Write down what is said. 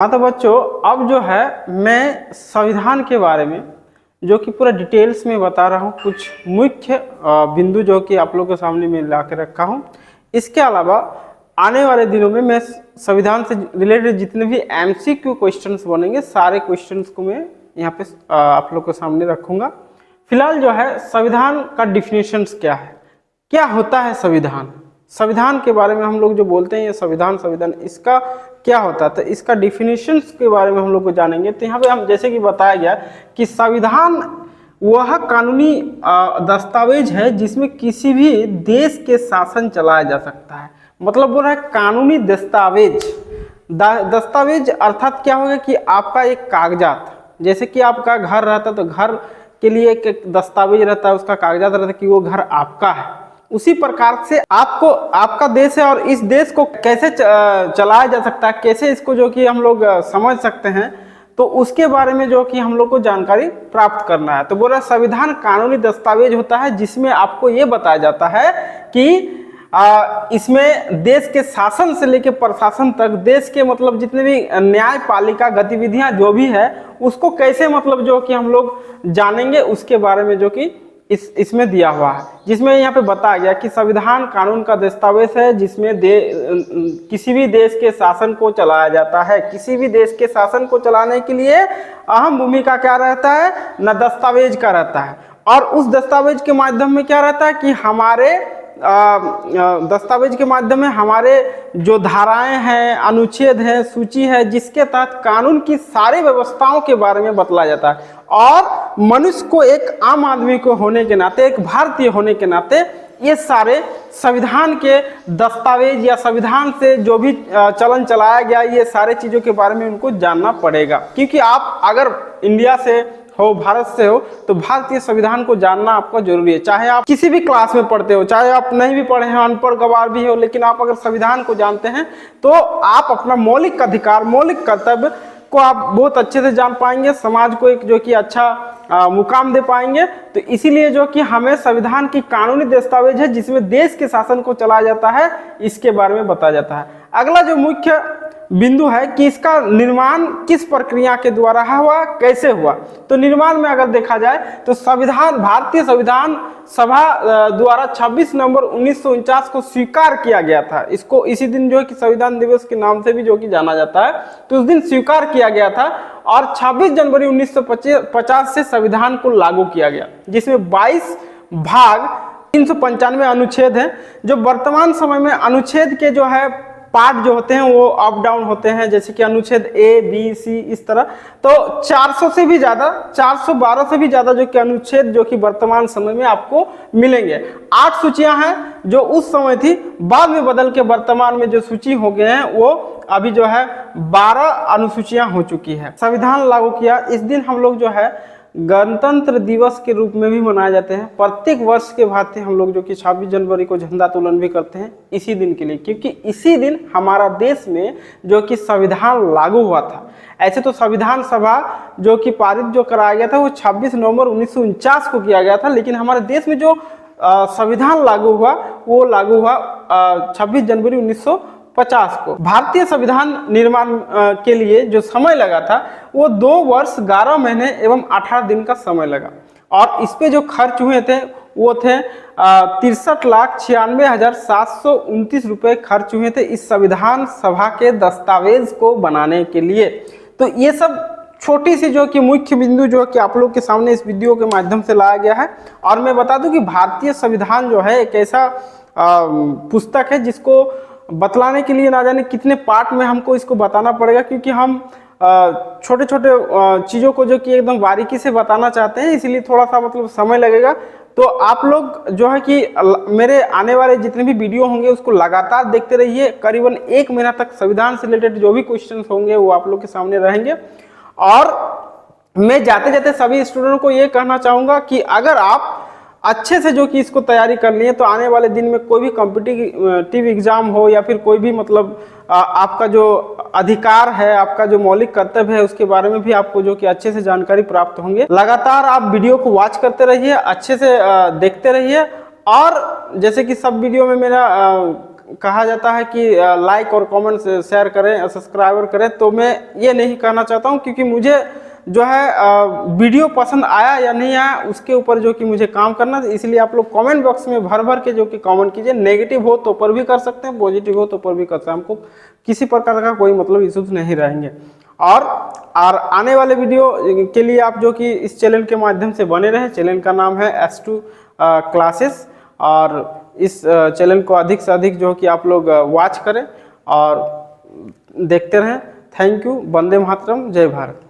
हाँ तो बच्चों, अब जो है मैं संविधान के बारे में जो कि पूरा डिटेल्स में बता रहा हूँ। कुछ मुख्य बिंदु जो कि आप लोगों के सामने मैं ला के रखा हूँ। इसके अलावा आने वाले दिनों में मैं संविधान से रिलेटेड जितने भी एमसीक्यू क्वेश्चंस बनेंगे सारे क्वेश्चंस को मैं यहाँ पे आप लोग के सामने रखूँगा। फिलहाल जो है संविधान का डिफिनेशंस क्या है, क्या होता है संविधान, संविधान के बारे में हम लोग जो बोलते हैं ये संविधान इसका क्या होता है, तो इसका डिफिनेशंस के बारे में हम लोग को जानेंगे। तो यहाँ पे हम जैसे कि बताया गया कि संविधान वह कानूनी दस्तावेज है जिसमें किसी भी देश के शासन चलाया जा सकता है। मतलब बोल रहा है कानूनी दस्तावेज। दस्तावेज अर्थात क्या होगा कि आपका एक कागजात, जैसे कि आपका घर रहता है तो घर के लिए एक दस्तावेज रहता है, उसका कागजात रहता है कि वो घर आपका है। उसी प्रकार से आपको आपका देश है और इस देश को कैसे चलाया जा सकता है, कैसे इसको जो कि हम लोग समझ सकते हैं, तो उसके बारे में जो कि हम लोग को जानकारी प्राप्त करना है। तो बोला संविधान कानूनी दस्तावेज होता है जिसमें आपको ये बताया जाता है कि इसमें देश के शासन से लेकर प्रशासन तक, देश के मतलब जितने भी न्यायपालिका गतिविधियां जो भी है उसको कैसे मतलब जो कि हम लोग जानेंगे, उसके बारे में जो कि इसमें दिया हुआ है। जिसमें यहाँ पे बताया गया कि संविधान कानून का दस्तावेज है जिसमें किसी भी देश के शासन को चलाया जाता है। किसी भी देश के शासन को चलाने के लिए अहम भूमिका क्या रहता है न, दस्तावेज का रहता है। और उस दस्तावेज के माध्यम में क्या रहता है कि हमारे दस्तावेज के माध्यम में हमारे जो धाराएं हैं, अनुच्छेद है, सूची है, जिसके तहत कानून की सारी व्यवस्थाओं के बारे में बतलाया जाता है। और मनुष्य को, एक आम आदमी को होने के नाते, एक भारतीय होने के नाते ये सारे संविधान के दस्तावेज या संविधान से जो भी चलन चलाया गया, ये सारे चीज़ों के बारे में उनको जानना पड़ेगा। क्योंकि आप अगर इंडिया से हो, भारत से हो, तो भारतीय संविधान को जानना आपका जरूरी है। चाहे आप किसी भी क्लास में पढ़ते हो, चाहे आप नहीं भी पढ़े हो, अनपढ़ गवार भी हो, लेकिन आप अगर संविधान को जानते हैं तो आप अपना मौलिक अधिकार, मौलिक कर्तव्य को आप बहुत अच्छे से जान पाएंगे, समाज को एक जो कि अच्छा मुकाम दे पाएंगे। तो इसीलिए जो कि हमें संविधान की कानूनी दस्तावेज है जिसमें देश के शासन को चलाया जाता है, इसके बारे में बताया जाता है। अगला जो मुख्य बिंदु है कि इसका निर्माण किस प्रक्रिया के द्वारा हुआ, कैसे हुआ। तो निर्माण में अगर देखा जाए तो संविधान, भारतीय संविधान सभा द्वारा 26 नवंबर 1949 को स्वीकार किया गया था। इसको इसी दिन जो है कि संविधान दिवस के नाम से भी जो कि जाना जाता है, तो उस दिन स्वीकार किया गया था। और 26 जनवरी 1950 से संविधान को लागू किया गया, जिसमें 22 भाग 395 अनुच्छेद हैं। जो वर्तमान समय में अनुच्छेद के जो है पार्ट जो होते हैं वो अप डाउन होते हैं, जैसे कि अनुच्छेद ए, बी, सी, इस तरह। तो 400 से भी ज्यादा, 412 से भी ज्यादा जो कि अनुच्छेद जो कि वर्तमान समय में आपको मिलेंगे। 8 सूचियां हैं जो उस समय थी, बाद में बदल के वर्तमान में जो सूची हो गए हैं वो अभी जो है 12 अनुसूचियां हो चुकी है। संविधान लागू किया, इस दिन हम लोग जो है गणतंत्र दिवस के रूप में भी मनाए जाते हैं। प्रत्येक वर्ष के भांति हम लोग जो कि 26 जनवरी को झंडोत्तोलन भी करते हैं इसी दिन के लिए, क्योंकि इसी दिन हमारा देश में जो कि संविधान लागू हुआ था। ऐसे तो संविधान सभा जो कि पारित जो कराया गया था वो 26 नवंबर 1949 को किया गया था, लेकिन हमारे देश में जो संविधान लागू हुआ वो लागू हुआ 26 जनवरी 1950 को। भारतीय संविधान निर्माण के लिए जो समय लगा था वो 2 वर्ष 11 महीने एवं 18 दिन का समय लगा। और इस पे जो खर्च हुए थे वो थे 63,96,729 रुपए खर्च हुए थे इस संविधान सभा के दस्तावेज को बनाने के लिए। तो ये सब छोटी सी जो कि मुख्य बिंदु जो कि आप लोग के सामने इस वीडियो के माध्यम से लाया गया है। और मैं बता दूं कि भारतीय संविधान जो है एक ऐसा पुस्तक है जिसको बतलाने के लिए ना जाने कितने पार्ट में हमको इसको बताना पड़ेगा, क्योंकि हम छोटे छोटे चीज़ों को जो कि एकदम बारीकी से बताना चाहते हैं, इसीलिए थोड़ा सा मतलब समय लगेगा। तो आप लोग जो है कि मेरे आने वाले जितने भी वीडियो होंगे उसको लगातार देखते रहिए। करीबन 1 महीना तक संविधान से रिलेटेड जो भी क्वेश्चन होंगे वो आप लोग के सामने रहेंगे। और मैं जाते जाते सभी स्टूडेंटों को ये कहना चाहूँगा कि अगर आप अच्छे से जो कि इसको तैयारी कर लिए तो आने वाले दिन में कोई भी कॉम्पिटिटिव एग्जाम हो या फिर कोई भी मतलब आपका जो अधिकार है, आपका जो मौलिक कर्तव्य है, उसके बारे में भी आपको जो कि अच्छे से जानकारी प्राप्त होंगे। लगातार आप वीडियो को वॉच करते रहिए, अच्छे से देखते रहिए। और जैसे कि सब वीडियो में मेरा कहा जाता है कि लाइक और कमेंट शेयर करें, सब्सक्राइबर करें, तो मैं ये नहीं कहना चाहता हूँ, क्योंकि मुझे जो है वीडियो पसंद आया या नहीं आया उसके ऊपर जो कि मुझे काम करना है। इसलिए आप लोग कमेंट बॉक्स में भर भर के जो कि कमेंट कीजिए। नेगेटिव हो तो पर भी कर सकते हैं, पॉजिटिव हो तो पर भी कर सकते हैं, हमको किसी प्रकार का कोई मतलब इश्यूज नहीं रहेंगे। और आने वाले वीडियो के लिए आप जो कि इस चैनल के माध्यम से बने रहे। चैनल का नाम है S2 क्लासेस, और इस चैनल को अधिक से अधिक जो कि आप लोग वॉच करें और देखते रहें। Thank you. वंदे मातरम। जय भारत।